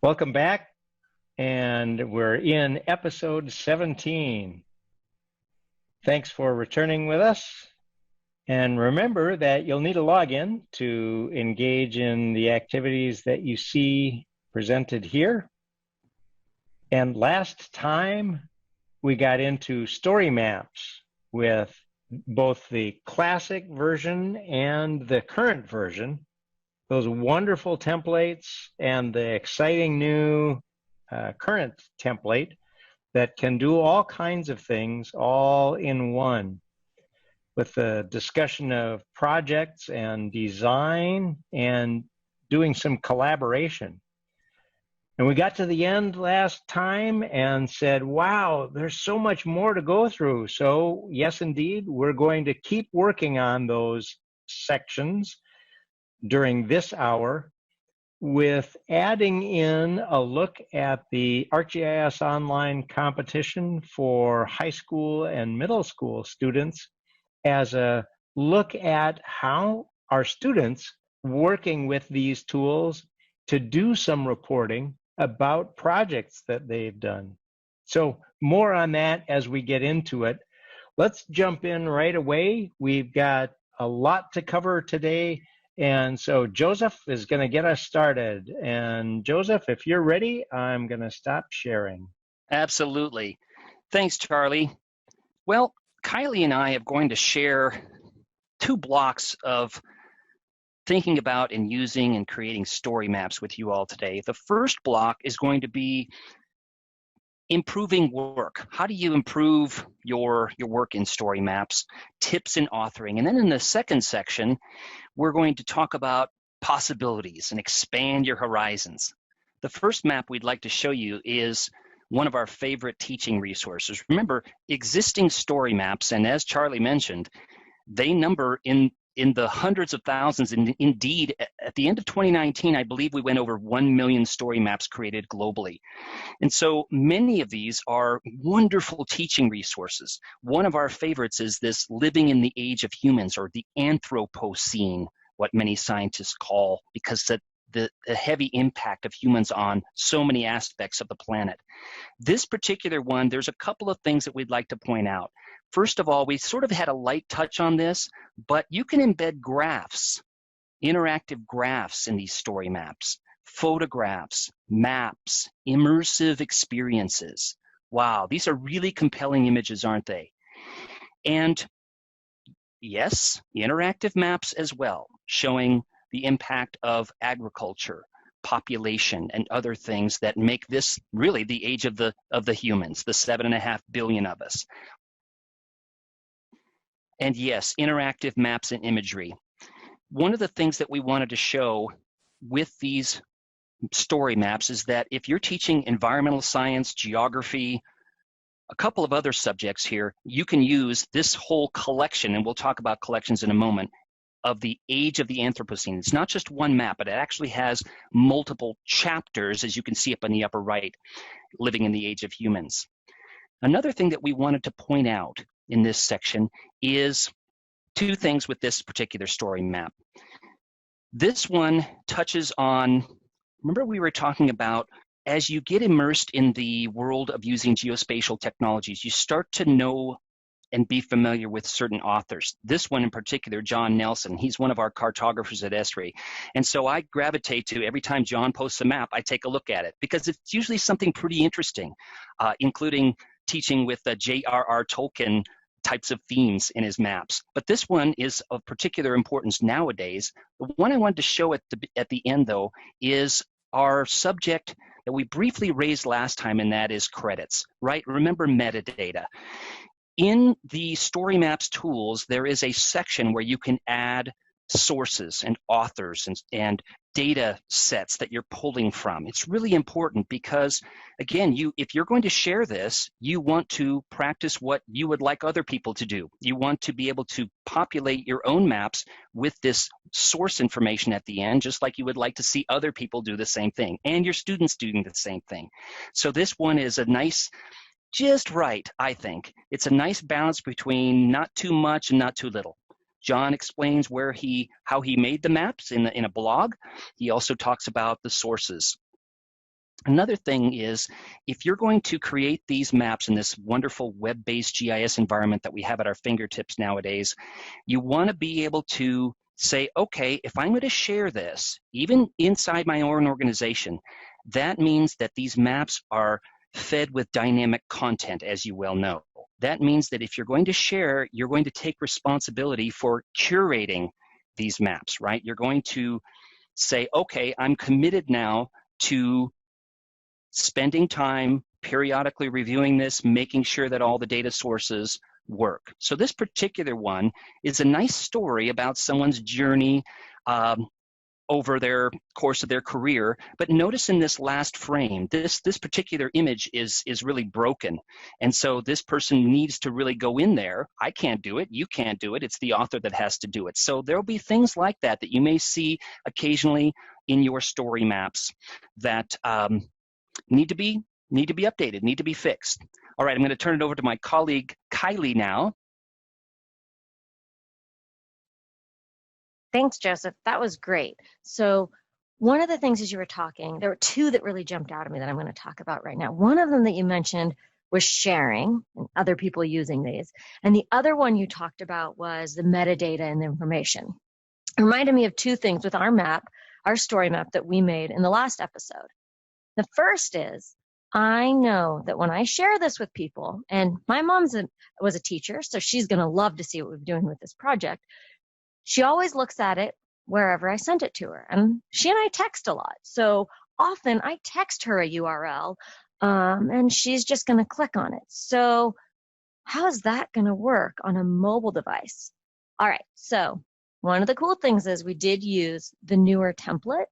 Welcome back, and we're in episode 17. Thanks for returning with us. And remember that you'll need a login to engage in the activities that you see presented here. And last time, we got into story maps with both the classic version and the current version, those wonderful templates and the exciting new current template that can do all kinds of things all in one, with the discussion of projects and design and doing some collaboration. And we got to the end last time and said, wow, there's so much more to go through. So yes, indeed, we're going to keep working on those sections during this hour, with adding in a look at the ArcGIS online competition for high school and middle school students as a look at how our students working with these tools to do some reporting about projects that they've done. So more on that as we get into it. Let's jump in right away. We've got a lot to cover today. And so Joseph is going to get us started. And Joseph, if you're ready, I'm going to stop sharing. Absolutely. Thanks, Charlie. Well, Kylie and I are going to share 2 blocks of thinking about and using and creating story maps with you all today. The first block is going to be improving work. How do you improve your work in story maps, tips in authoring? And then in the second section, we're going to talk about possibilities and expand your horizons. The first map we'd like to show you is one of our favorite teaching resources. Remember, existing story maps, and as Charlie mentioned, they number in the hundreds of thousands. And indeed, at the end of 2019, I believe we went over 1 million story maps created globally. And so many of these are wonderful teaching resources. One of our favorites is this Living in the Age of Humans, or the Anthropocene, what many scientists call, because the heavy impact of humans on so many aspects of the planet. This particular one, there's a couple of things that we'd like to point out. First of all, we sort of had a light touch on this, but you can embed graphs, interactive graphs in these story maps, photographs, maps, immersive experiences. Wow, these are really compelling images, aren't they? And yes, interactive maps as well, showing the impact of agriculture, population, and other things that make this really the age of the humans, the 7.5 billion of us. And yes, interactive maps and imagery. One of the things that we wanted to show with these story maps is that if you're teaching environmental science, geography, a couple of other subjects here, you can use this whole collection, and we'll talk about collections in a moment, of the age of the Anthropocene. It's not just one map, but it actually has multiple chapters, as you can see up in the upper right, Living in the Age of Humans. Another thing that we wanted to point out in this section is 2 things with this particular story map. This one touches on, remember we were talking about, as you get immersed in the world of using geospatial technologies, you start to know and be familiar with certain authors. This one in particular, John Nelson, he's one of our cartographers at Esri. And so I gravitate to, every time John posts a map, I take a look at it, because it's usually something pretty interesting, including teaching with the J.R.R. Tolkien types of themes in his maps. But this one is of particular importance nowadays. The one I wanted to show at the end, though, is our subject that we briefly raised last time, and that is credits, right? Remember metadata. In the story maps tools, there is a section where you can add sources and authors and data sets that you're pulling from. It's really important because, again, if you're going to share this, you want to practice what you would like other people to do. You want to be able to populate your own maps with this source information at the end, just like you would like to see other people do the same thing, and your students doing the same thing. So this one is a nice, just right, I think. It's a nice balance between not too much and not too little. John explains how he made the maps in a blog. He also talks about the sources. Another thing is, if you're going to create these maps in this wonderful web-based GIS environment that we have at our fingertips nowadays, you want to be able to say, okay, if I'm going to share this, even inside my own organization, that means that these maps are fed with dynamic content, as you well know. That means that if you're going to share, you're going to take responsibility for curating these maps, right? You're going to say, okay, I'm committed now to spending time periodically reviewing this, making sure that all the data sources work. So this particular one is a nice story about someone's journey over their course of their career. But notice in this last frame, this particular image is really broken. And so this person needs to really go in there. I can't do it. You can't do it. It's the author that has to do it. So there'll be things like that that you may see occasionally in your story maps that need to be updated, need to be fixed. All right, I'm going to turn it over to my colleague, Kylie, now. Thanks, Joseph. That was great. So one of the things as you were talking, there were two that really jumped out at me that I'm going to talk about right now. One of them that you mentioned was sharing and other people using these. And the other one you talked about was the metadata and the information. It reminded me of two things with our map, our story map that we made in the last episode. The first is, I know that when I share this with people, and my mom was a teacher, so she's going to love to see what we're doing with this project. She always looks at it wherever I sent it to her. And she and I text a lot. So often I text her a URL, and she's just going to click on it. So how is that going to work on a mobile device? All right, so one of the cool things is we did use the newer template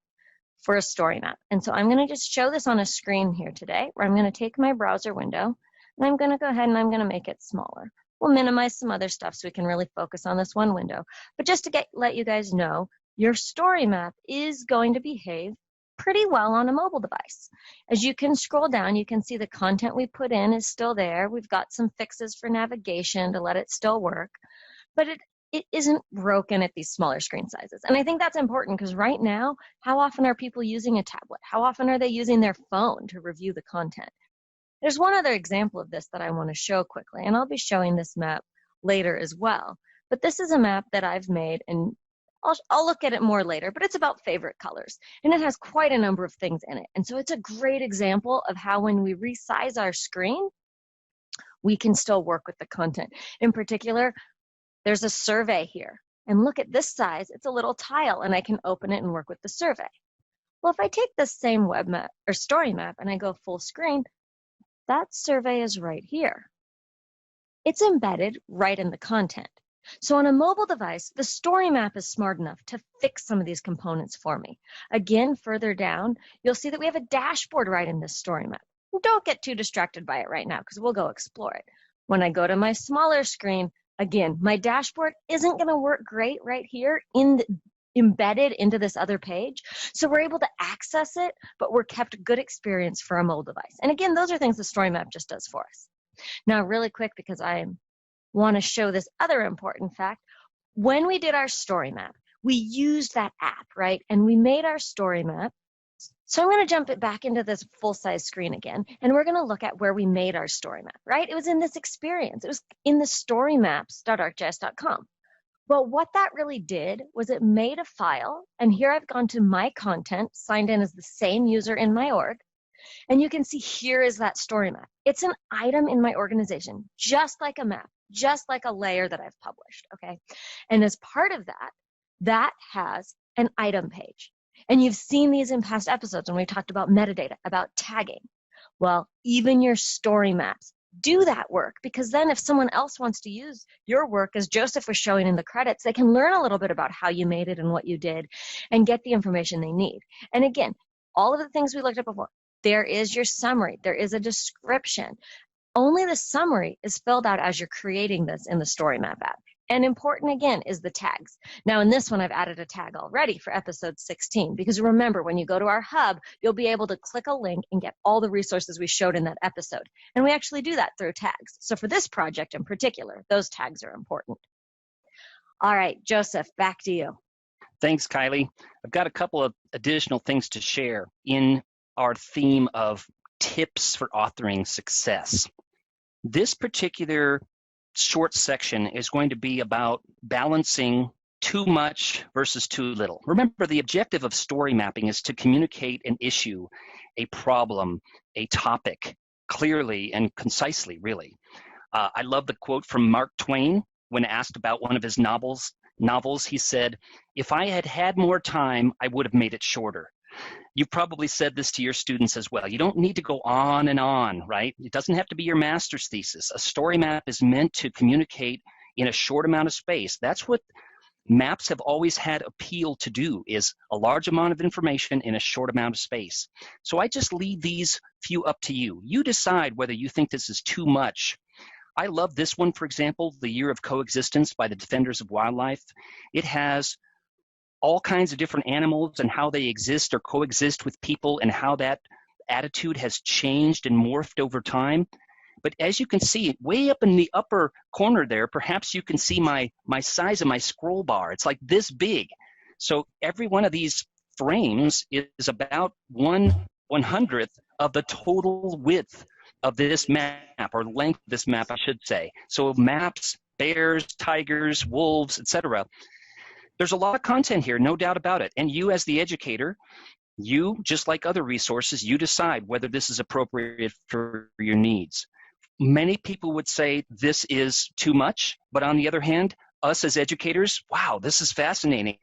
for a story map. And so I'm going to just show this on a screen here today, where I'm going to take my browser window, and I'm going to go ahead and I'm going to make it smaller. We'll minimize some other stuff so we can really focus on this one window. But just to let you guys know, your story map is going to behave pretty well on a mobile device. As you can scroll down, you can see the content we put in is still there. We've got some fixes for navigation to let it still work, but it isn't broken at these smaller screen sizes. And I think that's important because right now, how often are people using a tablet? How often are they using their phone to review the content? There's one other example of this that I want to show quickly, and I'll be showing this map later as well. But this is a map that I've made, and I'll look at it more later, but it's about favorite colors. And it has quite a number of things in it. And so it's a great example of how when we resize our screen, we can still work with the content. In particular, there's a survey here. And look at this size, it's a little tile, and I can open it and work with the survey. Well, if I take this same web map or story map and I go full screen, that survey is right here. It's embedded right in the content. So on a mobile device, the story map is smart enough to fix some of these components for me. Again, further down, you'll see that we have a dashboard right in this story map. Don't get too distracted by it right now because we'll go explore it. When I go to my smaller screen, again, my dashboard isn't going to work great right here embedded into this other page. So we're able to access it, but we're kept good experience for a mobile device. And again, those are things the story map just does for us. Now, really quick, because I want to show this other important fact, when we did our story map, we used that app, right? And we made our story map. So I'm going to jump it back into this full-size screen again, and we're going to look at where we made our story map, right? It was in this experience. It was in the storymaps.arcgis.com. Well, what that really did was it made a file, and here I've gone to my content, signed in as the same user in my org, and you can see here is that story map. It's an item in my organization, just like a map, just like a layer that I've published, okay? And as part of that, that has an item page. And you've seen these in past episodes when we talked about metadata, about tagging. Well, even your story maps do that work, because then if someone else wants to use your work, as Joseph was showing in the credits, they can learn a little bit about how you made it and what you did and get the information they need. And again, all of the things we looked at before, there is your summary, there is a description. Only the summary is filled out as you're creating this in the story map app. And important again is the tags. Now in this one, I've added a tag already for episode 16, because remember, when you go to our hub, you'll be able to click a link and get all the resources we showed in that episode. And we actually do that through tags. So for this project in particular, those tags are important. All right, Joseph, back to you. Thanks, Kylie. I've got a couple of additional things to share. In our theme of tips for authoring success. This particular short section is going to be about balancing too much versus too little. Remember, the objective of story mapping is to communicate an issue, a problem, a topic clearly and concisely, really. I love the quote from Mark Twain when asked about one of his novels. He said, "If I had had more time, I would have made it shorter." You've probably said this to your students as well. You don't need to go on and on, right? It doesn't have to be your master's thesis. A story map is meant to communicate in a short amount of space. That's what maps have always had appeal to do, is a large amount of information in a short amount of space. So I just leave these few up to you. You decide whether you think this is too much. I love this one, for example, The Year of Coexistence by the Defenders of Wildlife. It has all kinds of different animals and how they exist or coexist with people and how that attitude has changed and morphed over time. But as you can see, way up in the upper corner there, perhaps you can see my size of my scroll bar. It's like this big. So every one of these frames is about 1/100th of the total width of this map, or length of this map, I should say. So maps, bears, tigers, wolves, etc. There's a lot of content here, no doubt about it. And you as the educator, you, just like other resources, you decide whether this is appropriate for your needs. Many people would say this is too much, but on the other hand, us as educators, wow, this is fascinating.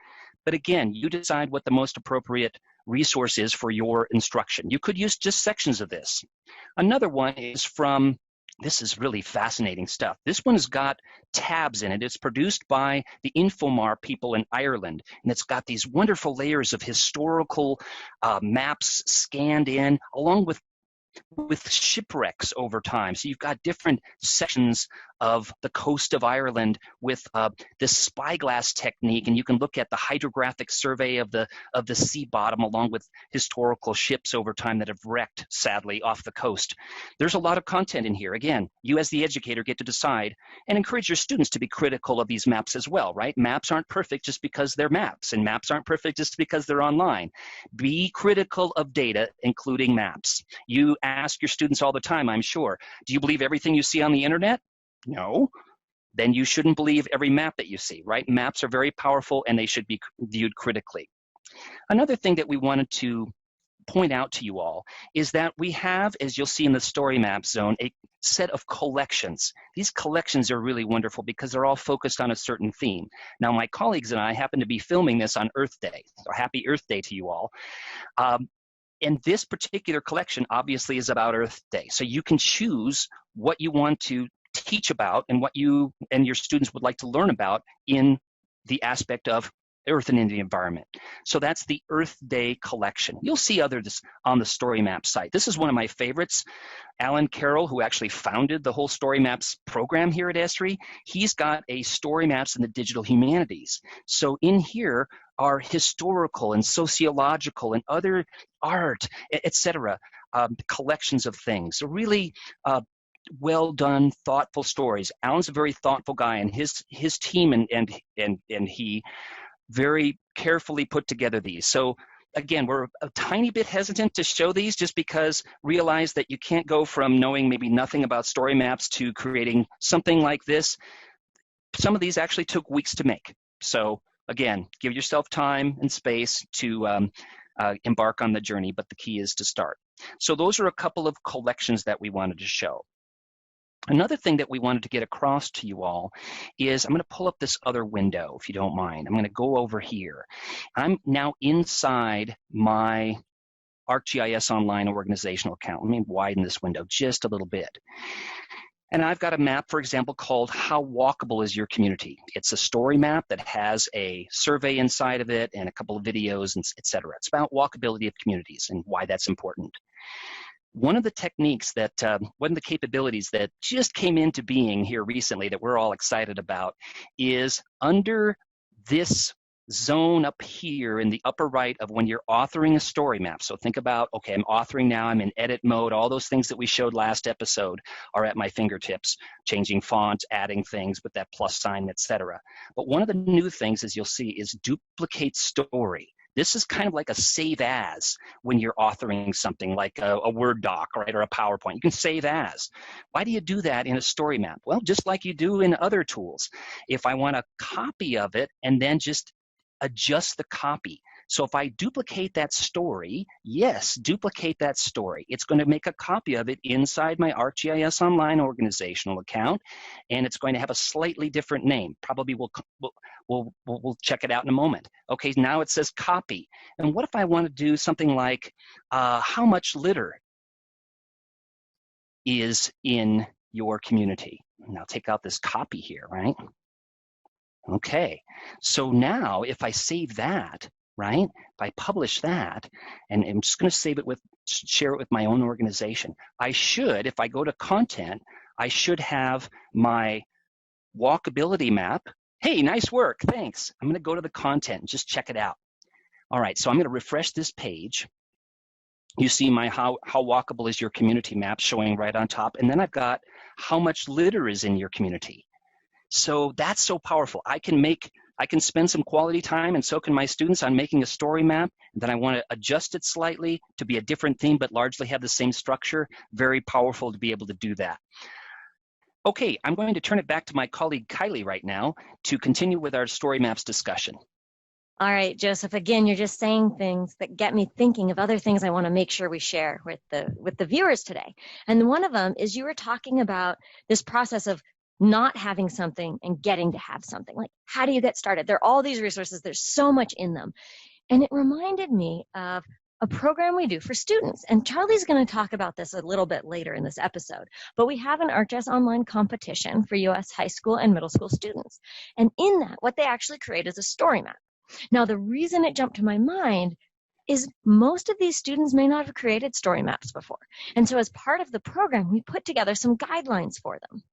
But again, you decide what the most appropriate resource is for your instruction. You could use just sections of this. Another one is from, this is really fascinating stuff. This one's got tabs in it. It's produced by the Infomar people in Ireland, and it's got these wonderful layers of historical maps scanned in, along with shipwrecks over time. So you've got different sections of the coast of Ireland with this spyglass technique, and you can look at the hydrographic survey of the sea bottom, along with historical ships over time that have wrecked, sadly, off the coast. There's a lot of content in here. Again, you as the educator get to decide and encourage your students to be critical of these maps as well, right? Maps aren't perfect just because they're maps, and maps aren't perfect just because they're online. Be critical of data, including maps. You ask your students all the time, I'm sure, do you believe everything you see on the internet? No. Then you shouldn't believe every map that you see, right? Maps are very powerful and they should be viewed critically. Another thing that we wanted to point out to you all is that we have, as you'll see in the story map zone, a set of collections. These collections are really wonderful because they're all focused on a certain theme. Now, my colleagues and I happen to be filming this on Earth Day, so happy Earth Day to you all. And this particular collection obviously is about Earth Day. So you can choose what you want to teach about and what you and your students would like to learn about in the aspect of Earth and in the environment. So that's the Earth Day collection. You'll see others on the Story Maps site. This is one of my favorites. Alan Carroll, who actually founded the whole Story Maps program here at Esri, he's got a Story Maps in the Digital Humanities. So in here are historical and sociological and other art, etc., collections of things. So really well done, thoughtful stories. Alan's a very thoughtful guy, and his team and he very carefully put together these. So again, we're a tiny bit hesitant to show these just because realize that you can't go from knowing maybe nothing about story maps to creating something like this. Some of these actually took weeks to make. So again, give yourself time and space to embark on the journey, but the key is to start. So those are a couple of collections that we wanted to show. Another thing that we wanted to get across to you all is, I'm going to pull up this other window, if you don't mind. I'm going to go over here. I'm now inside my ArcGIS Online organizational account. Let me widen this window just a little bit. And I've got a map, for example, called How Walkable is Your Community? It's a story map that has a survey inside of it and a couple of videos, and et cetera. It's about walkability of communities and why that's important. One of the techniques that, one of the capabilities that just came into being here recently that we're all excited about is under this zone up here in the upper right of when you're authoring a story map. So think about, okay, I'm authoring now, I'm in edit mode, all those things that we showed last episode are at my fingertips, changing fonts, adding things with that plus sign, etc. But one of the new things, as you'll see, is duplicate story. This is kind of like a save as when you're authoring something like a Word doc, right, or a PowerPoint. You can save as. Why do you do that in a story map? Well, just like you do in other tools. If I want a copy of it and then just adjust the copy. So if I duplicate that story, yes, duplicate that story. It's going to make a copy of it inside my ArcGIS Online organizational account, and it's going to have a slightly different name. Probably we'll check it out in a moment. Okay, now it says copy. And what if I want to do something like how much litter is in your community? Now take out this copy here, right? Okay, so now if I save that, right, if I publish that, and I'm just going to share it with my own organization, I should, if I go to content, I should have my walkability map. Hey, nice work, thanks. I'm going to go to the content and just check it out. All right, so I'm going to refresh this page. You see my how walkable is your community map showing right on top, and then I've got how much litter is in your community. So that's so powerful. I can spend some quality time, and so can my students, on making a story map. And then I want to adjust it slightly to be a different theme, but largely have the same structure. Very powerful to be able to do that. Okay, I'm going to turn it back to my colleague Kylie right now to continue with our story maps discussion. All right, Joseph, again, you're just saying things that get me thinking of other things I want to make sure we share with the viewers today. And one of them is you were talking about this process of not having something and getting to have something. Like, how do you get started? There are all these resources. There's so much in them. And it reminded me of a program we do for students. And Charlie's going to talk about this a little bit later in this episode. But we have an ArcGIS online competition for U.S. high school and middle school students. And in that, what they actually create is a story map. Now, the reason it jumped to my mind is most of these students may not have created story maps before. And so as part of the program, we put together some guidelines for them.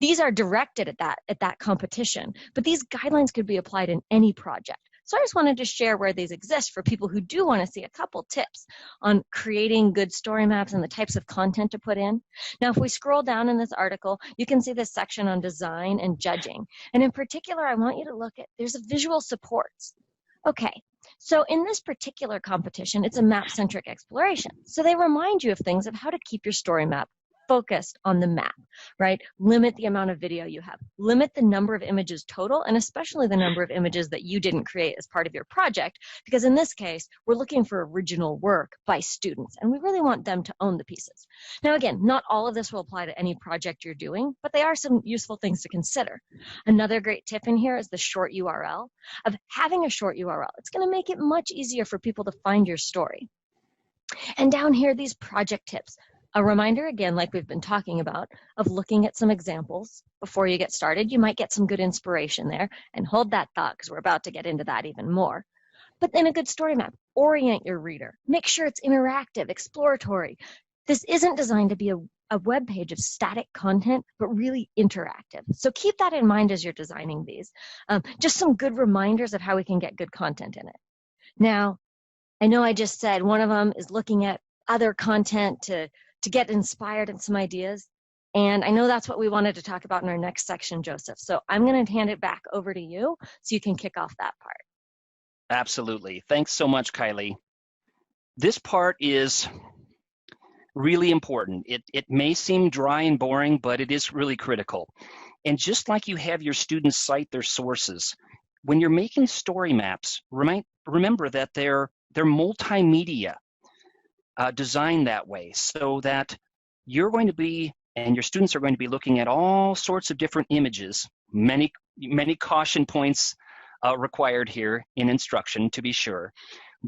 These are directed at that competition, but these guidelines could be applied in any project. So I just wanted to share where these exist for people who do want to see a couple tips on creating good story maps and the types of content to put in. Now, if we scroll down in this article, you can see this section on design and judging. And in particular, I want you to look at, there's a visual supports. Okay, so in this particular competition, it's a map-centric exploration. So they remind you of things of how to keep your story map focused on the map, right? Limit the amount of video you have. Limit the number of images total, and especially the number of images that you didn't create as part of your project, because in this case, we're looking for original work by students, and we really want them to own the pieces. Now, again, not all of this will apply to any project you're doing, but they are some useful things to consider. Another great tip in here is the short URL. Of having a short URL, it's going to make it much easier for people to find your story. And down here, these project tips. A reminder, again, like we've been talking about, of looking at some examples before you get started. You might get some good inspiration there, and hold that thought because we're about to get into that even more. But then a good story map, orient your reader. Make sure it's interactive, exploratory. This isn't designed to be a web page of static content, but really interactive. So keep that in mind as you're designing these. Just some good reminders of how we can get good content in it. Now, I know I just said one of them is looking at other content to get inspired and some ideas. And I know that's what we wanted to talk about in our next section, Joseph. So I'm going to hand it back over to you so you can kick off that part. Absolutely. Thanks so much, Kylie. This part is really important. It may seem dry and boring, but it is really critical. And just like you have your students cite their sources, when you're making story maps, remember that they're multimedia. Designed that way so that you're going to be, and your students are going to be looking at all sorts of different images, many caution points required here in instruction, to be sure.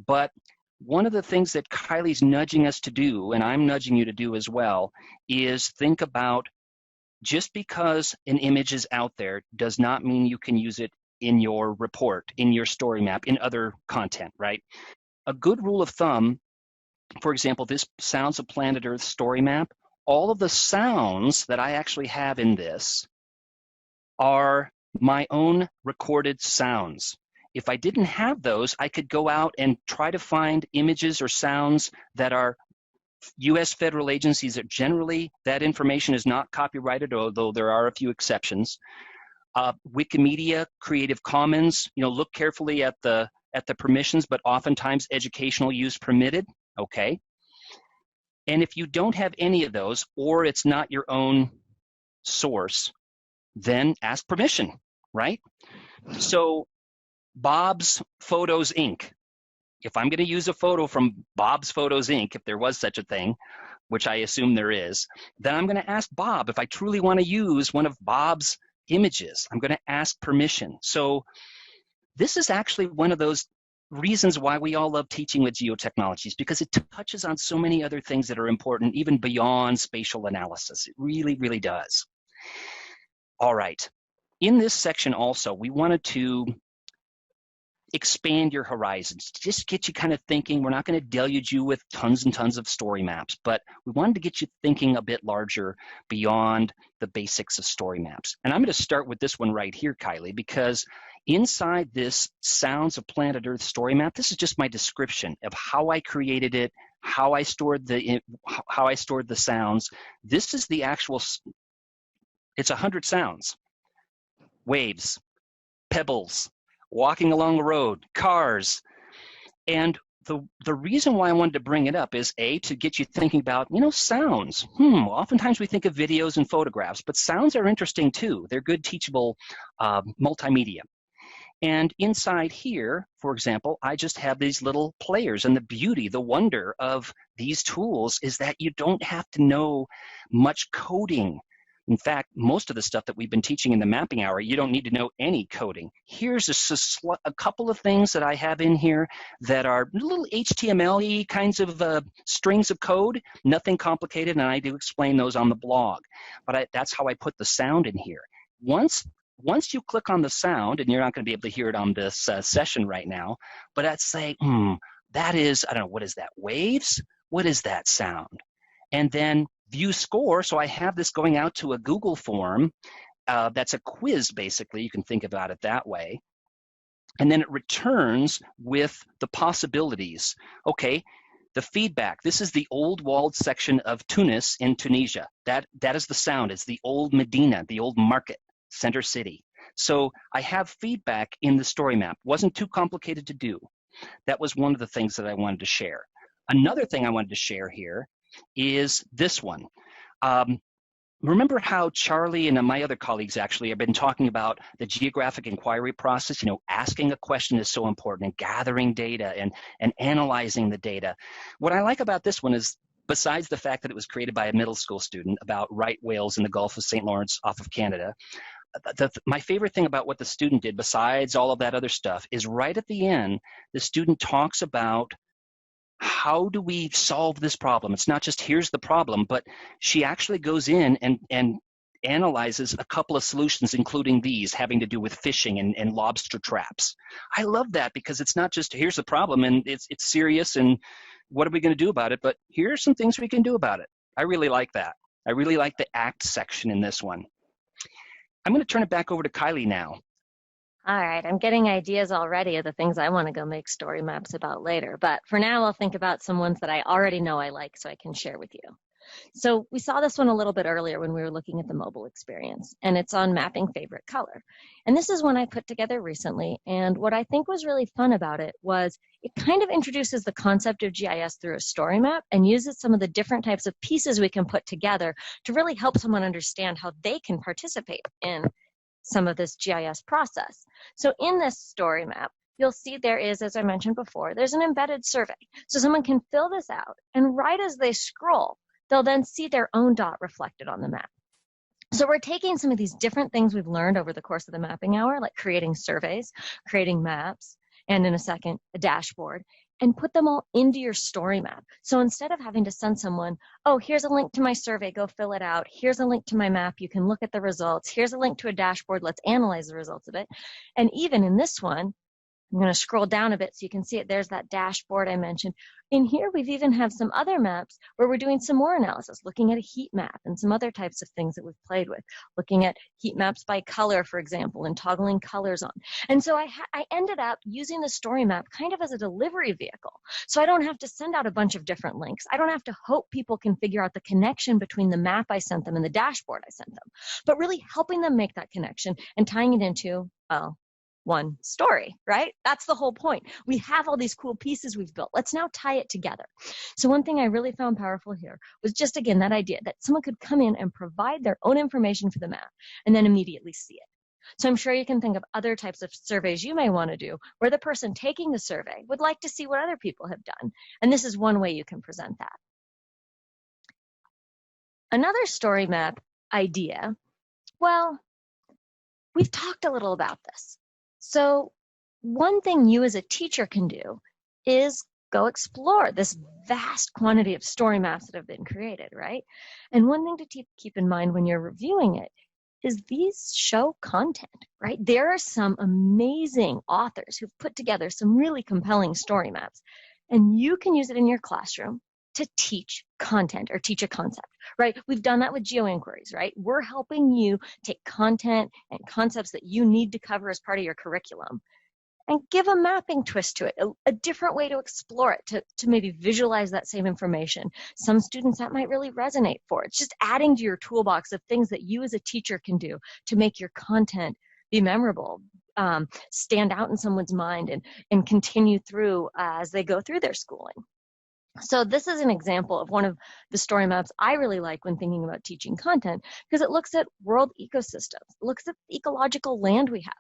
But one of the things that Kylie's nudging us to do, and I'm nudging you to do as well, is think about just because an image is out there does not mean you can use it in your report, in your story map, in other content, right? A good rule of thumb, for example, this Sounds of Planet Earth story map, all of the sounds that I actually have in this are my own recorded sounds. If I didn't have those, I could go out and try to find images or sounds that are U.S. federal agencies that generally that information is not copyrighted, although there are a few exceptions. Wikimedia, Creative Commons, look carefully at the at the permissions, but oftentimes educational use permitted, okay? And if you don't have any of those, or it's not your own source, then ask permission, right? So Bob's Photos Inc. If I'm going to use a photo from Bob's Photos Inc., if there was such a thing, which I assume there is, then I'm going to ask Bob. If I truly want to use one of Bob's images, I'm going to ask permission. So this is actually one of those reasons why we all love teaching with geotechnologies, because it touches on so many other things that are important, even beyond spatial analysis. It really, really does. All right. In this section also, we wanted to expand your horizons, just get you kind of thinking. We're not going to deluge you with tons and tons of story maps, but we wanted to get you thinking a bit larger beyond the basics of story maps. And I'm going to start with this one right here, Kylie, because inside this Sounds of Planet Earth story map, this is just my description of how I created it, how I stored the sounds. This is the actual, it's 100 sounds, waves, pebbles, walking along the road, cars. And the reason why I wanted to bring it up is A, to get you thinking about, sounds. Oftentimes we think of videos and photographs, but sounds are interesting too. They're good teachable multimedia. And inside here, for example, I just have these little players, and the beauty, the wonder of these tools is that you don't have to know much coding. In fact, most of the stuff that we've been teaching in the mapping hour, you don't need to know any coding. Here's a couple of things that I have in here that are little HTML-y kinds of strings of code, nothing complicated, and I do explain those on the blog. But that's how I put the sound in here. Once you click on the sound, and you're not going to be able to hear it on this session right now, but I'd say, that is, I don't know, what is that, waves? What is that sound? And then view score, so I have this going out to a Google form that's a quiz, basically. You can think about it that way. And then it returns with the possibilities. Okay, the feedback. This is the old walled section of Tunis in Tunisia. That is the sound. It's the old Medina, the old market, center city. So I have feedback in the story map. Wasn't too complicated to do. That was one of the things that I wanted to share. Another thing I wanted to share here is this one. Remember how Charlie and my other colleagues actually have been talking about the geographic inquiry process? Asking a question is so important, and gathering data and analyzing the data. What I like about this one is, besides the fact that it was created by a middle school student about right whales in the Gulf of St. Lawrence off of Canada, my favorite thing about what the student did, besides all of that other stuff, is right at the end, the student talks about how do we solve this problem? It's not just here's the problem, but she actually goes in and analyzes a couple of solutions, including these having to do with fishing and lobster traps. I love that, because it's not just here's the problem and it's serious and what are we going to do about it, but here are some things we can do about it. I really like that. I really like the ACT section in this one. I'm going to turn it back over to Kylie now. All right, I'm getting ideas already of the things I want to go make story maps about later. But for now, I'll think about some ones that I already know I like so I can share with you. So we saw this one a little bit earlier when we were looking at the mobile experience, and it's on mapping favorite color. And this is one I put together recently, and what I think was really fun about it was it kind of introduces the concept of GIS through a story map and uses some of the different types of pieces we can put together to really help someone understand how they can participate in some of this GIS process. So in this story map, you'll see there is, as I mentioned before, there's an embedded survey. So someone can fill this out, and right as they scroll, they'll then see their own dot reflected on the map. So we're taking some of these different things we've learned over the course of the mapping hour, like creating surveys, creating maps, and in a second, a dashboard, and put them all into your story map. So instead of having to send someone, oh, here's a link to my survey, go fill it out. Here's a link to my map, you can look at the results. Here's a link to a dashboard, let's analyze the results of it. And even in this one, I'm going to scroll down a bit so you can see it. There's that dashboard I mentioned. In here, we've even have some other maps where we're doing some more analysis, looking at a heat map and some other types of things that we've played with, looking at heat maps by color, for example, and toggling colors on. And so I ended up using the story map kind of as a delivery vehicle. So I don't have to send out a bunch of different links. I don't have to hope people can figure out the connection between the map I sent them and the dashboard I sent them, but really helping them make that connection and tying it into, well, one story, right? That's the whole point. We have all these cool pieces we've built. Let's now tie it together. So one thing I really found powerful here was just, again, that idea that someone could come in and provide their own information for the map and then immediately see it. So I'm sure you can think of other types of surveys you may want to do where the person taking the survey would like to see what other people have done. And this is one way you can present that. Another story map idea, well, we've talked a little about this. So one thing you as a teacher can do is go explore this vast quantity of story maps that have been created, right? And one thing to keep in mind when you're reviewing it is these show content, right? There are some amazing authors who've put together some really compelling story maps, and you can use it in your classroom to teach content or teach a concept, right? We've done that with geoinquiries, right? We're helping you take content and concepts that you need to cover as part of your curriculum and give a mapping twist to it, a different way to explore it, to maybe visualize that same information. Some students that might really resonate for. It's just adding to your toolbox of things that you as a teacher can do to make your content be memorable, stand out in someone's mind, and continue through as they go through their schooling. So this is an example of one of the story maps I really like when thinking about teaching content, because it looks at world ecosystems, it looks at the ecological land we have.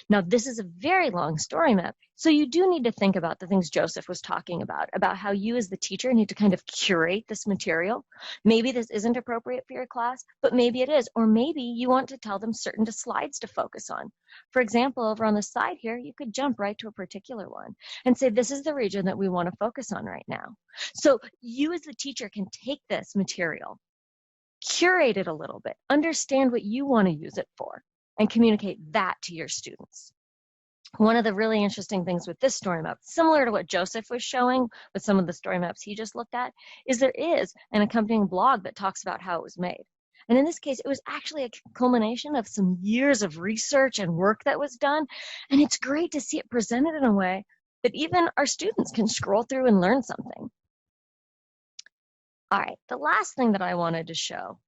Now, this is a very long story map, so you do need to think about the things Joseph was talking about how you as the teacher need to kind of curate this material. Maybe this isn't appropriate for your class, but maybe it is, or maybe you want to tell them certain slides to focus on. For example, over on the side here, you could jump right to a particular one and say, this is the region that we want to focus on right now. So you as the teacher can take this material, curate it a little bit, understand what you want to use it for, and communicate that to your students. One of the really interesting things with this story map, similar to what Joseph was showing with some of the story maps he just looked at, is there is an accompanying blog that talks about how it was made. And in this case, it was actually a culmination of some years of research and work that was done. And it's great to see it presented in a way that even our students can scroll through and learn something. All right, the last thing that I wanted to show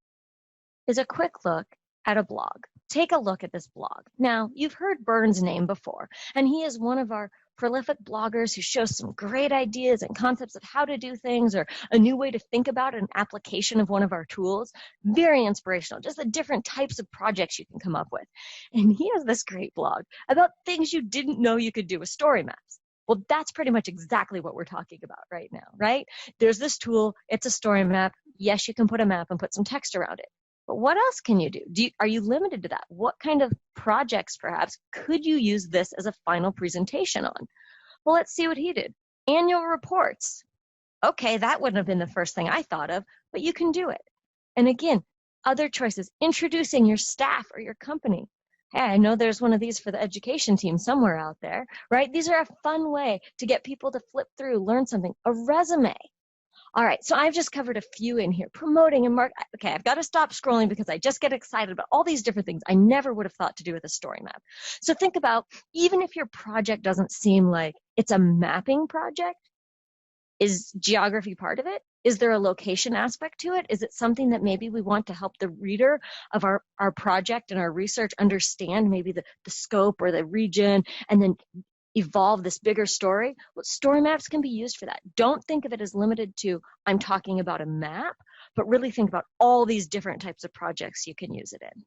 is a quick look at a blog. Take a look at this blog. Now, you've heard Bern's name before, and he is one of our prolific bloggers who shows some great ideas and concepts of how to do things or a new way to think about an application of one of our tools. Very inspirational, just the different types of projects you can come up with. And he has this great blog about things you didn't know you could do with story maps. Well, that's pretty much exactly what we're talking about right now, right? There's this tool, it's a story map. Yes, you can put a map and put some text around it. But what else can you do? Are you limited to that? What kind of projects, perhaps, could you use this as a final presentation on? Well, let's see what he did. Annual reports. Okay, that wouldn't have been the first thing I thought of, but you can do it. And again, other choices. Introducing your staff or your company. Hey, I know there's one of these for the education team somewhere out there, right? These are a fun way to get people to flip through, learn something. A resume. All right, so I've just covered a few in here. Promoting and marketing. Okay, I've got to stop scrolling because I just get excited about all these different things I never would have thought to do with a story map. So think about, even if your project doesn't seem like it's a mapping project, is geography part of it? Is there a location aspect to it? Is it something that maybe we want to help the reader of our project and our research understand maybe the scope or the region, and then evolve this bigger story? Well, story maps can be used for that. Don't think of it as limited to, I'm talking about a map, but really think about all these different types of projects you can use it in.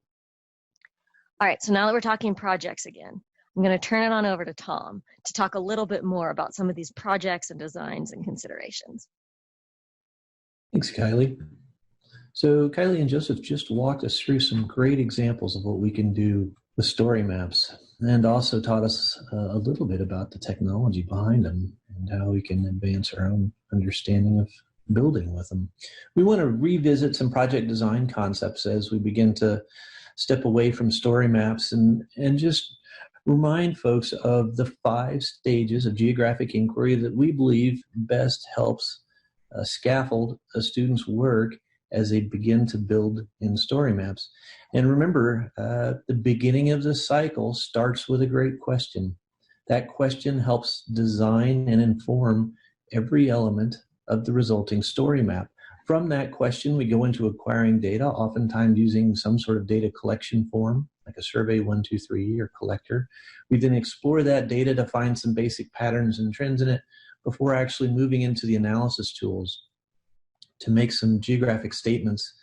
All right, so now that we're talking projects again, I'm going to turn it on over to Tom to talk a little bit more about some of these projects and designs and considerations. Thanks, Kylie. So Kylie and Joseph just walked us through some great examples of what we can do with story maps, and also taught us a little bit about the technology behind them and how we can advance our own understanding of building with them. We want to revisit some project design concepts as we begin to step away from story maps, and just remind folks of the 5 stages of geographic inquiry that we believe best helps scaffold a student's work as they begin to build in story maps. And remember, the beginning of the cycle starts with a great question. That question helps design and inform every element of the resulting story map. From that question, we go into acquiring data, oftentimes using some sort of data collection form. like a survey 1, 2, 3 or collector. We then explore that data to find some basic patterns and trends in it before actually moving into the analysis tools to make some geographic statements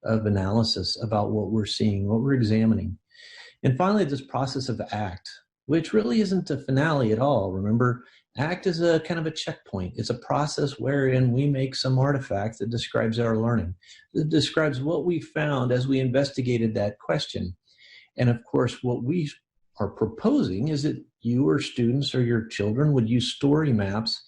of analysis about what we're seeing, what we're examining. And finally, this process of ACT, which really isn't a finale at all. Remember, ACT is a kind of a checkpoint. It's a process wherein we make some artifact that describes our learning, that describes what we found as we investigated that question. And of course, what we are proposing is that you or students or your children would use story maps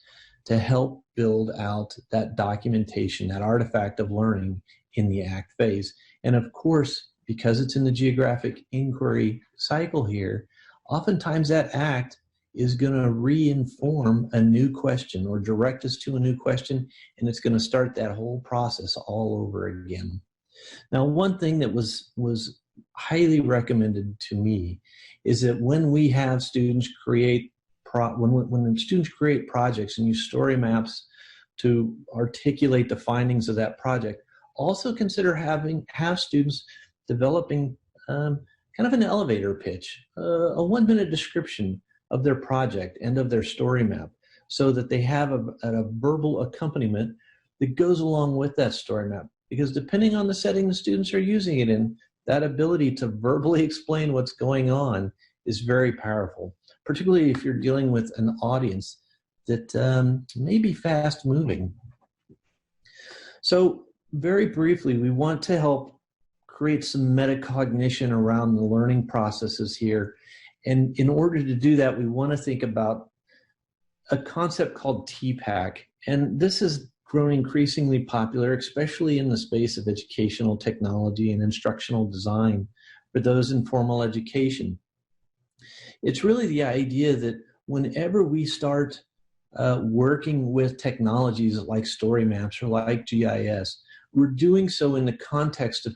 to help build out that documentation, that artifact of learning in the ACT phase. And of course, because it's in the geographic inquiry cycle here, oftentimes that ACT is going to re-inform a new question or direct us to a new question, and it's going to start that whole process all over again. Now, one thing that was highly recommended to me is that when we have students create when students create projects and use story maps to articulate the findings of that project, also consider have students developing kind of an elevator pitch, a 1-minute description of their project and of their story map, so that they have a verbal accompaniment that goes along with that story map. Because depending on the setting the students are using it in, that ability to verbally explain what's going on is very powerful, particularly if you're dealing with an audience that may be fast moving. So very briefly, we want to help create some metacognition around the learning processes here. And in order to do that, we want to think about a concept called TPAC. And this is growing increasingly popular, especially in the space of educational technology and instructional design for those in formal education. It's really the idea that whenever we start working with technologies like story maps or like GIS, we're doing so in the context of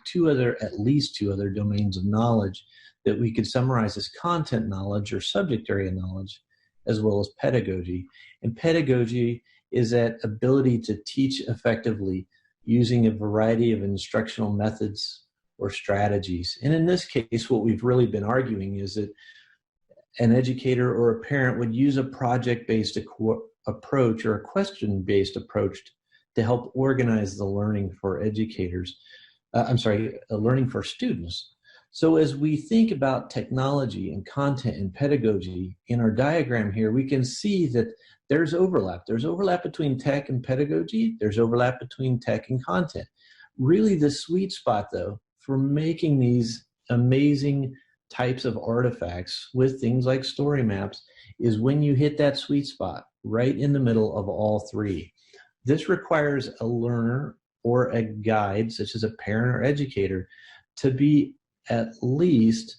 at least two other domains of knowledge that we could summarize as content knowledge or subject area knowledge, as well as pedagogy. And pedagogy is that ability to teach effectively using a variety of instructional methods or strategies. And in this case, what we've really been arguing is that an educator or a parent would use a project-based approach or a question-based approach to help organize the learning for educators. Learning for students. So as we think about technology and content and pedagogy in our diagram here, we can see that there's overlap. There's overlap between tech and pedagogy. There's overlap between tech and content. Really the sweet spot, though, for making these amazing types of artifacts with things like story maps is when you hit that sweet spot right in the middle of all three. This requires a learner or a guide, such as a parent or educator, to be at least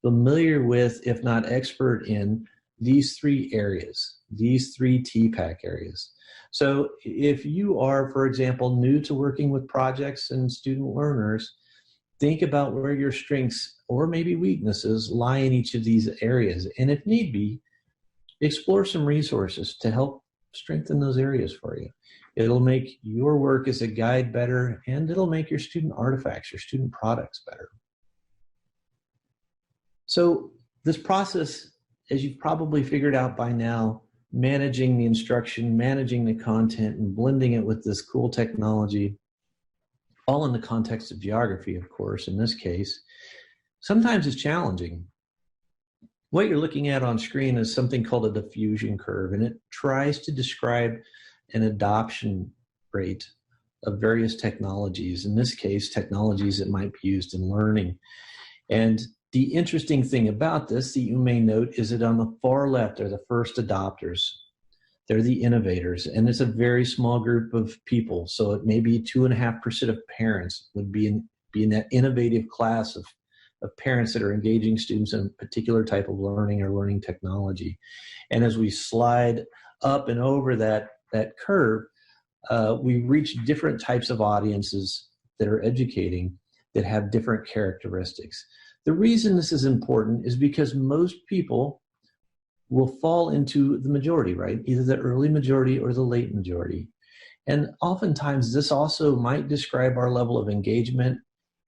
familiar with, if not expert in, these three areas, these three TPAC areas. So if you are, for example, new to working with projects and student learners, think about where your strengths or maybe weaknesses lie in each of these areas. And if need be, explore some resources to help strengthen those areas for you. It'll make your work as a guide better, and it'll make your student artifacts, your student products better. So this process, as you've probably figured out by now, managing the instruction, managing the content, and blending it with this cool technology, all in the context of geography, of course, in this case, sometimes it's challenging. What you're looking at on screen is something called a diffusion curve, and it tries to describe an adoption rate of various technologies, in this case, technologies that might be used in learning. And the interesting thing about this that you may note is that on the far left are the first adopters. They're the innovators, and it's a very small group of people. So it may be 2.5% of parents would be in that innovative class of parents that are engaging students in a particular type of learning or learning technology. And as we slide up and over that curve, we reach different types of audiences that are educating that have different characteristics. The reason this is important is because most people will fall into the majority, right? Either the early majority or the late majority. And oftentimes this also might describe our level of engagement,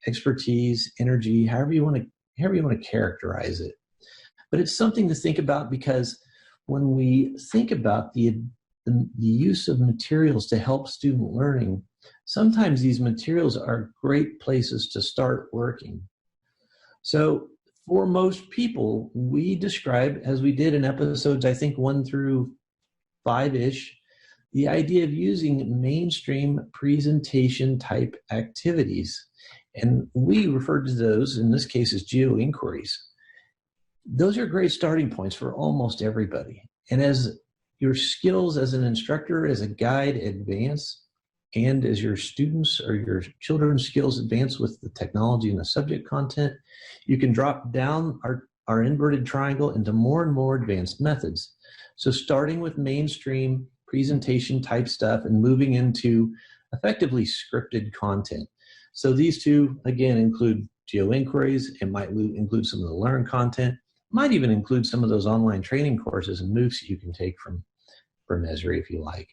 expertise, energy, however you want to however you want to characterize it. But it's something to think about, because when we think about the use of materials to help student learning, sometimes these materials are great places to start working. So for most people, we describe, as we did in episodes, I think 1 through 5-ish, the idea of using mainstream presentation type activities. And we refer to those, in this case, as geo-inquiries. Those are great starting points for almost everybody. And as your skills as an instructor, as a guide advance, and as your students or your children's skills advance with the technology and the subject content, you can drop down our inverted triangle into more and more advanced methods. So starting with mainstream presentation type stuff and moving into effectively scripted content. So these two, again, include geo-inquiries. It might include some of the learn content, might even include some of those online training courses and MOOCs you can take from Esri if you like.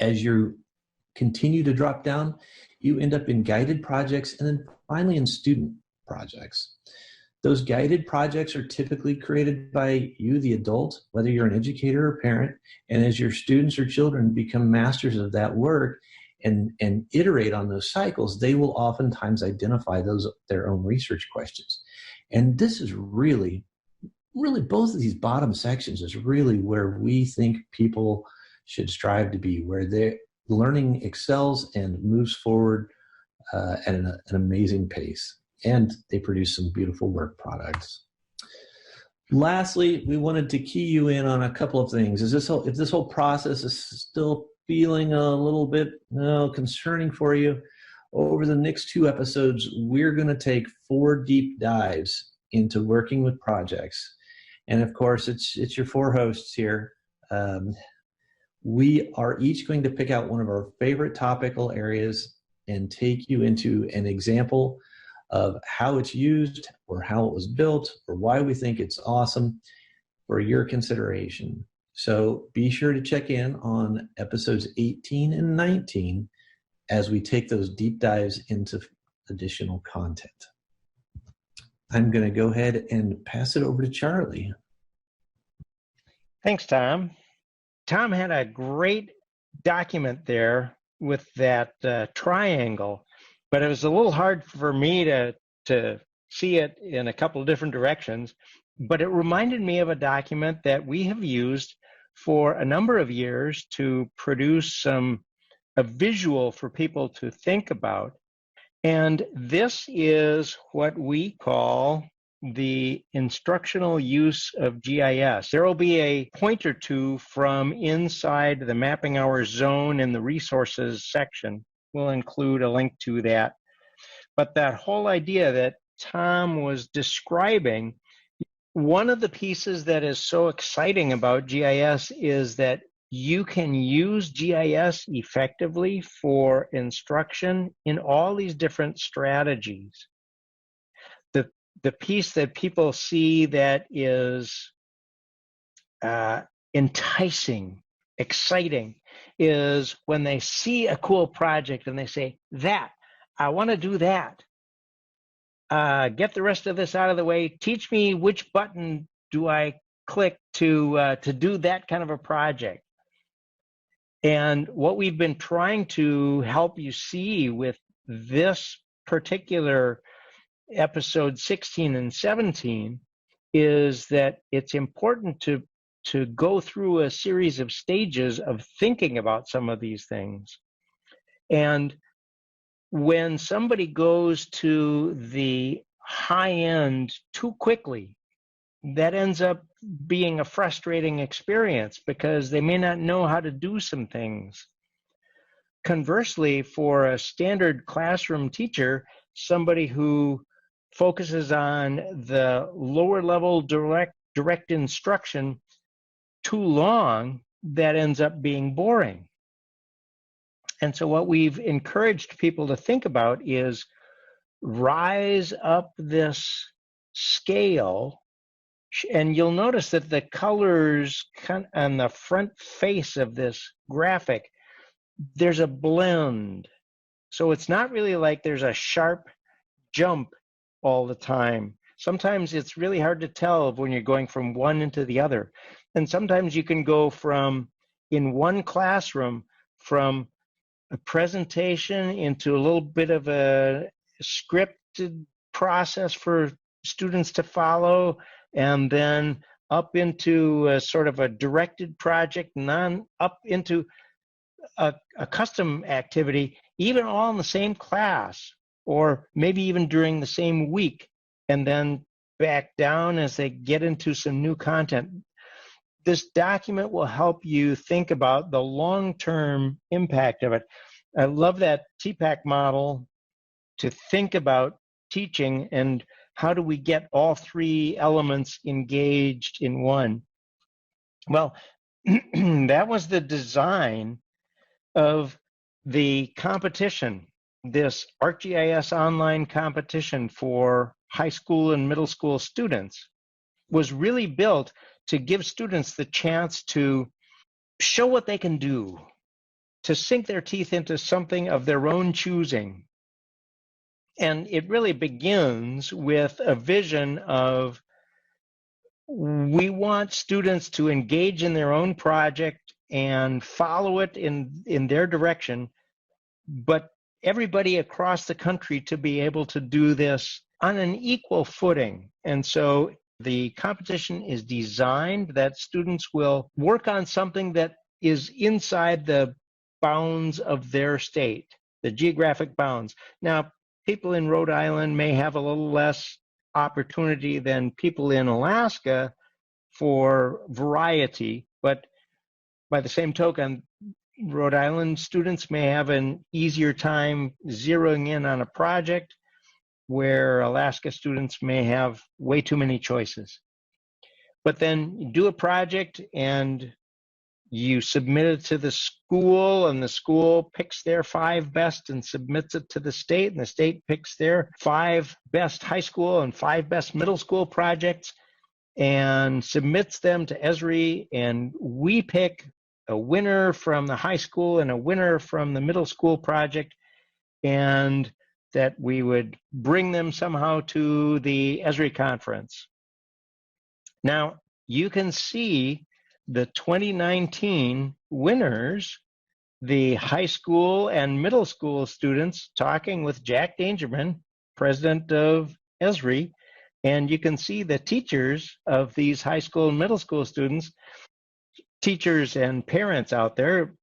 As you continue to drop down, you end up in guided projects and then finally in student projects. Those guided projects are typically created by you, the adult, whether you're an educator or parent, and as your students or children become masters of that work and iterate on those cycles, they will oftentimes identify their own research questions. And this is really both of these bottom sections is really where we think people should strive to be, where their learning excels and moves forward at an amazing pace. And they produce some beautiful work products. Lastly, we wanted to key you in on a couple of things. If this whole process is still feeling a little bit concerning for you, over the next 2 episodes, we're going to take 4 deep dives into working with projects. And of course, it's your 4 hosts here. We are each going to pick out one of our favorite topical areas and take you into an example of how it's used or how it was built or why we think it's awesome for your consideration. So be sure to check in on episodes 18 and 19 as we take those deep dives into additional content. I'm going to go ahead and pass it over to Charlie. Thanks, Tom. Tom had a great document there with that triangle, but it was a little hard for me to see it in a couple of different directions. But it reminded me of a document that we have used for a number of years to produce a visual for people to think about. And this is what we call the Instructional Use of GIS. There will be a point or two from inside the Mapping Hours zone in the resources section. We'll include a link to that. But that whole idea that Tom was describing, one of the pieces that is so exciting about GIS is that you can use GIS effectively for instruction in all these different strategies. The piece that people see that is enticing, exciting, is when they see a cool project and they say, I want to do that. Get the rest of this out of the way. Teach me which button do I click to do that kind of a project. And what we've been trying to help you see with this particular episode 16 and 17 is that it's important to go through a series of stages of thinking about some of these things. And when somebody goes to the high end too quickly, that ends up being a frustrating experience because they may not know how to do some things. Conversely, for a standard classroom teacher, somebody who focuses on the lower level direct instruction too long, that ends up being boring. And so what we've encouraged people to think about is rise up this scale. And you'll notice that the colors on the front face of this graphic, there's a blend. So it's not really like there's a sharp jump all the time. sometimes it's really hard to tell when you're going from one into the other. And sometimes you can go from, in one classroom, from a presentation into a little bit of a scripted process for students to follow, and then up into a sort of a directed project, and then up into a custom activity, even all in the same class, or maybe even during the same week, and then back down as they get into some new content. This document will help you think about the long-term impact of it. I love that TPAC model to think about teaching and how do we get all three elements engaged in one. Well, that was the design of the competition, this ArcGIS online competition for high school and middle school students, was really built to give students the chance to show what they can do, to sink their teeth into something of their own choosing. And it really begins with a vision of, we want students to engage in their own project and follow it in their direction, but everybody across the country to be able to do this on an equal footing. And so the competition is designed that students will work on something that is inside the bounds of their state, the geographic bounds. Now, people in Rhode Island may have a little less opportunity than people in Alaska for variety, but by the same token, Rhode Island students may have an easier time zeroing in on a project where Alaska students may have way too many choices. But then you do a project and you submit it to the school, and the school picks their 5 best and submits it to the state, and the state picks their 5 best high school and 5 best middle school projects and submits them to Esri, and we pick a winner from the high school and a winner from the middle school project, and that we would bring them somehow to the Esri conference. Now, you can see the 2019 winners, the high school and middle school students, talking with Jack Dangerman, president of Esri, and you can see the teachers of these high school and middle school students. Teachers and parents out there,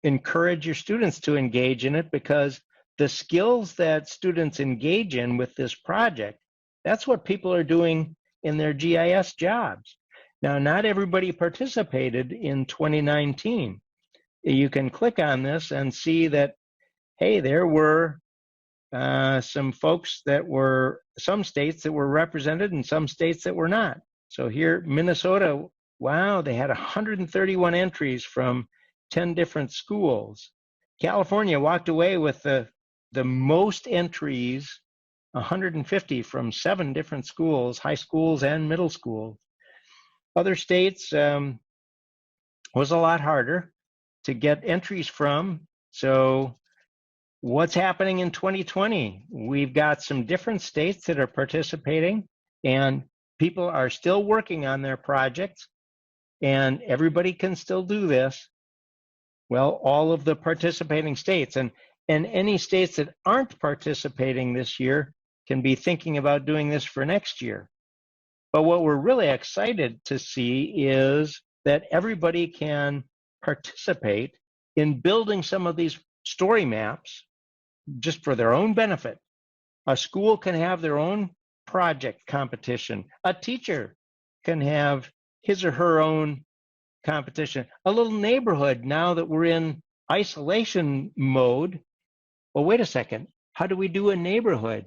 encourage your students to engage in it, because the skills that students engage in with this project, that's what people are doing in their GIS jobs. Now, not everybody participated in 2019. You can click on this and see that, hey, there were some folks that were, some states that were represented and some states that were not. So here, Minnesota, wow, they had 131 entries from 10 different schools. California walked away with the most entries, 150 from 7 different schools, high schools and middle schools. Other states was a lot harder to get entries from. So what's happening in 2020? We've got some different states that are participating, and people are still working on their projects, and everybody can still do this. Well, all of the participating states, and any states that aren't participating this year can be thinking about doing this for next year. But what we're really excited to see is that everybody can participate in building some of these story maps just for their own benefit. A school can have their own project competition. A teacher can have his or her own competition. A little neighborhood, now that we're in isolation mode, well, wait a second, how do we do a neighborhood?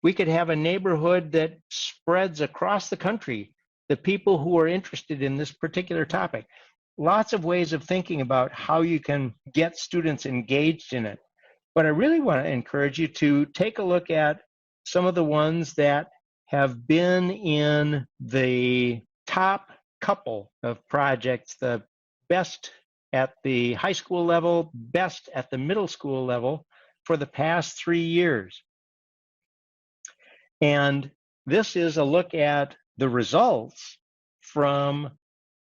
We could have a neighborhood that spreads across the country, the people who are interested in this particular topic. Lots of ways of thinking about how you can get students engaged in it. But I really want to encourage you to take a look at some of the ones that have been in the top couple of projects, the best at the high school level, best at the middle school level for the past 3 years. And this is a look at the results from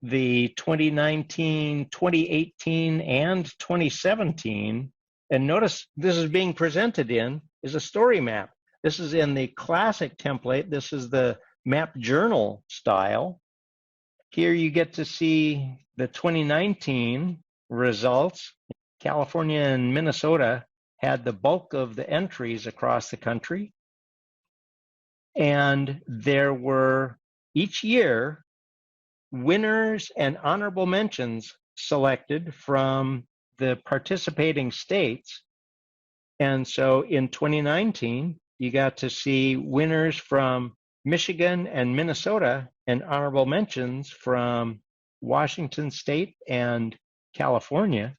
the 2019, 2018, and 2017. And notice this is being presented in is a story map. This is in the classic template. This is the map journal style. Here you get to see the 2019 results. California and Minnesota had the bulk of the entries across the country. And there were each year winners and honorable mentions selected from the participating states. And so in 2019, you got to see winners from Michigan and Minnesota and honorable mentions from Washington State and California.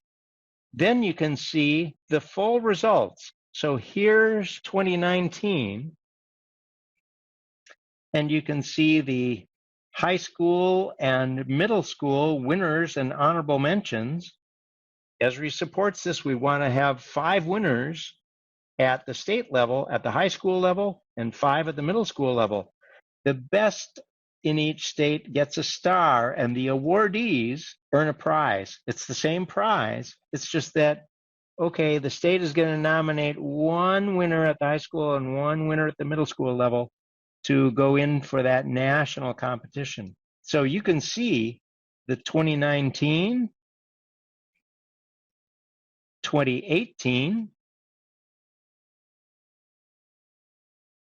Then you can see the full results. So here's 2019, and you can see the high school and middle school winners and honorable mentions. Esri supports this. We want to have 5 winners at the state level, at the high school level, and 5 at the middle school level. The best in each state gets a star, and the awardees earn a prize. It's the same prize. It's just that, okay, the state is going to nominate 1 winner at the high school and 1 winner at the middle school level to go in for that national competition. So you can see the 2019, 2018,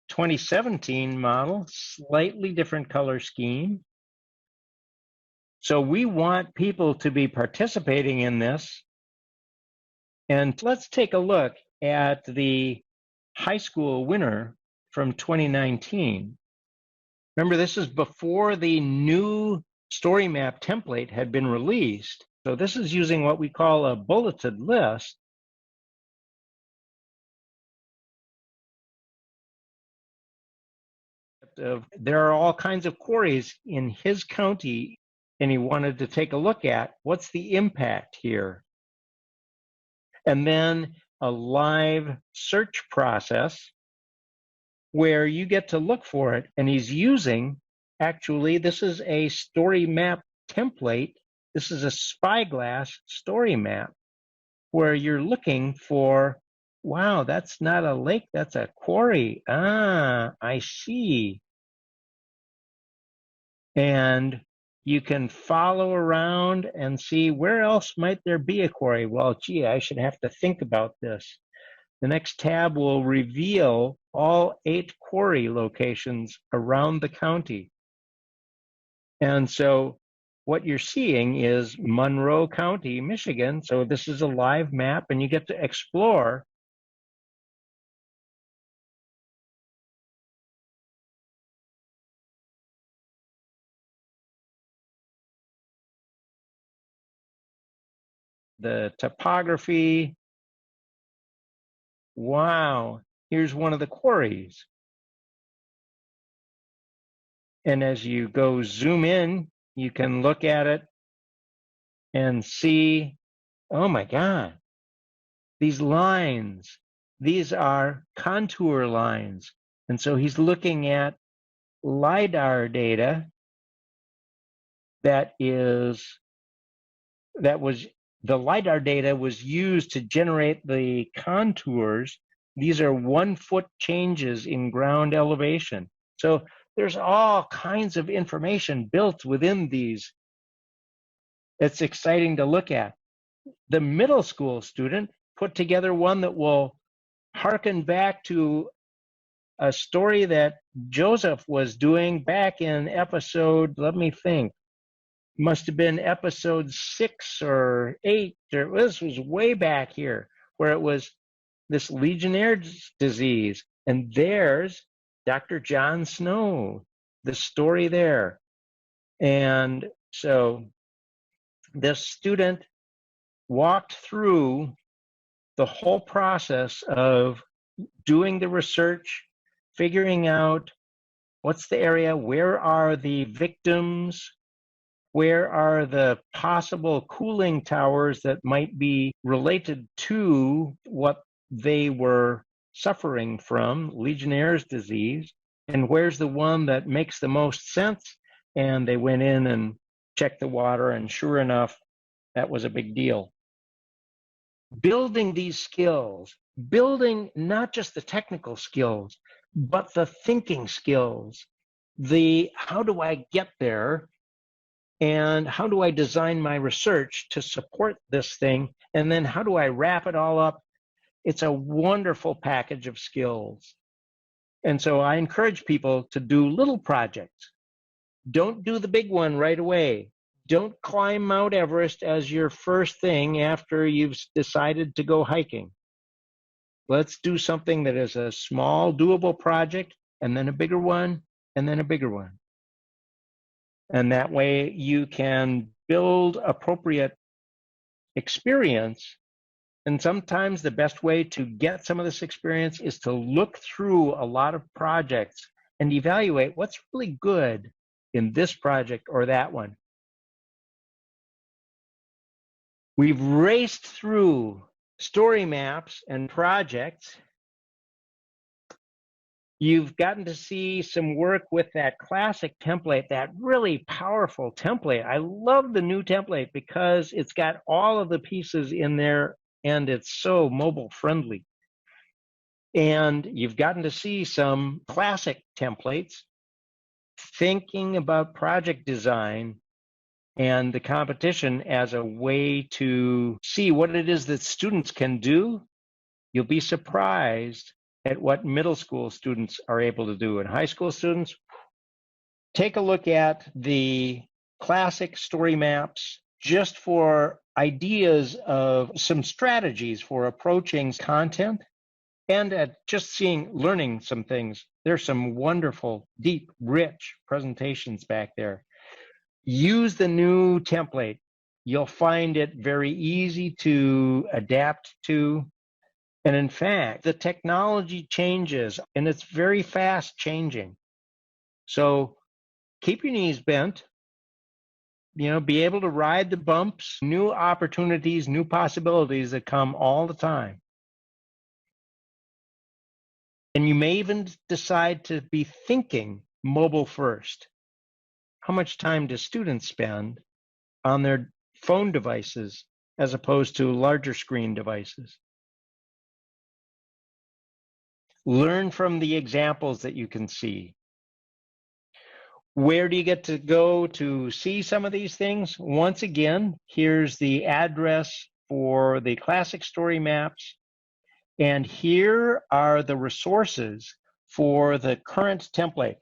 2017 model, slightly different color scheme. So we want people to be participating in this. And let's take a look at the high school winner from 2019. Remember, this is before the new story map template had been released. So this is using what we call a bulleted list. There are all kinds of quarries in his county, and he wanted to take a look at what's the impact here. And then a live search process where you get to look for it. And he's using, actually, this is a story map template. This is a spyglass story map where you're looking for, wow, that's not a lake, that's a quarry. Ah, I see. And you can follow around and see where else might there be a quarry. Well, gee, I should have to think about this. The next tab will reveal all 8 quarry locations around the county. And so what you're seeing is Monroe County, Michigan. So this is a live map, and you get to explore the topography. Wow, here's one of the quarries. And as you go zoom in, you can look at it and see, oh my God, these lines, these are contour lines. And so he's looking at LiDAR data the LiDAR data was used to generate the contours. These are 1-foot changes in ground elevation. So there's all kinds of information built within these. It's exciting to look at. The middle school student put together one that will harken back to a story that Joseph was doing back in episode, let me think, must have been episode 6 or 8. This was way back here, where it was this Legionnaire's disease. And there's Dr. John Snow, the story there. And so this student walked through the whole process of doing the research, figuring out what's the area, where are the victims, where are the possible cooling towers that might be related to what they were suffering from, Legionnaire's disease. and where's the one that makes the most sense? And they went in and checked the water, and sure enough, that was a big deal. Building these skills, building not just the technical skills, but the thinking skills, the how do I get there, and how do I design my research to support this thing, and then how do I wrap it all up? It's a wonderful package of skills. And so I encourage people to do little projects. Don't do the big one right away. Don't climb Mount Everest as your first thing after you've decided to go hiking. Let's do something that is a small, doable project, and then a bigger one, and then a bigger one. And that way you can build appropriate experience. And sometimes the best way to get some of this experience is to look through a lot of projects and evaluate what's really good in this project or that one. We've raced through story maps and projects. You've gotten to see some work with that classic template, that really powerful template. I love the new template because it's got all of the pieces in there and it's so mobile friendly. And you've gotten to see some classic templates, thinking about project design and the competition as a way to see what it is that students can do. You'll be surprised at what middle school students are able to do. And high school students, take a look at the classic story maps just for ideas of some strategies for approaching content and at just learning some things. There's some wonderful, deep, rich presentations back there. Use the new template. You'll find it very easy to adapt to. And in fact, the technology changes and it's very fast changing. So keep your knees bent, be able to ride the bumps, new opportunities, new possibilities that come all the time. And you may even decide to be thinking mobile first. How much time do students spend on their phone devices as opposed to larger screen devices? Learn from the examples that you can see. Where do you get to go to see some of these things? Once again, here's the address for the classic story maps. And here are the resources for the current template.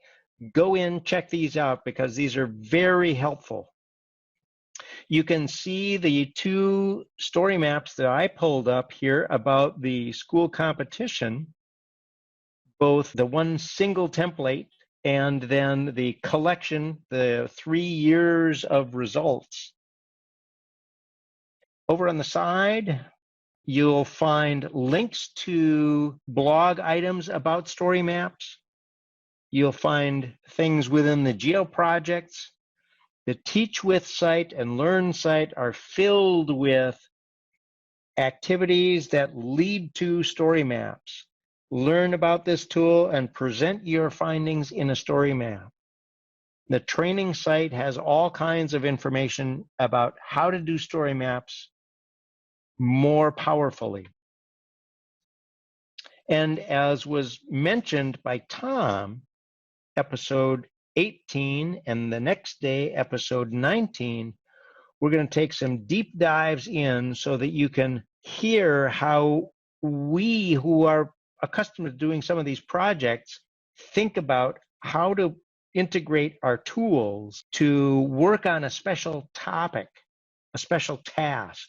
Go in, check these out because these are very helpful. You can see the two story maps that I pulled up here about the school competition, both the one single template and then the collection, the 3 years of results. Over on the side, you'll find links to blog items about story maps. You'll find things within the geo projects. The Teach With site and Learn site are filled with activities that lead to story maps. Learn about this tool and present your findings in a story map. The training site has all kinds of information about how to do story maps more powerfully. And as was mentioned by Tom, episode 18 and the next day, episode 19, we're going to take some deep dives in so that you can hear how we who are accustomed to doing some of these projects think about how to integrate our tools to work on a special topic, a special task.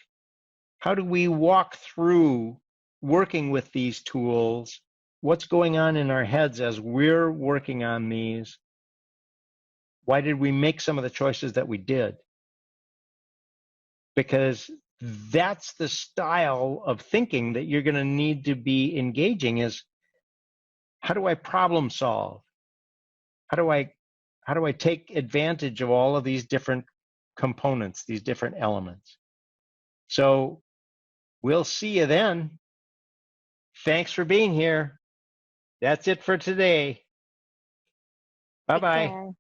How do we walk through working with these tools? What's going on in our heads as we're working on these? Why did we make some of the choices that we did? Because that's the style of thinking that you're going to need to be engaging is, how do I problem solve? How do I take advantage of all of these different components, these different elements? So we'll see you then. Thanks for being here. That's it for today. Bye Take bye. care.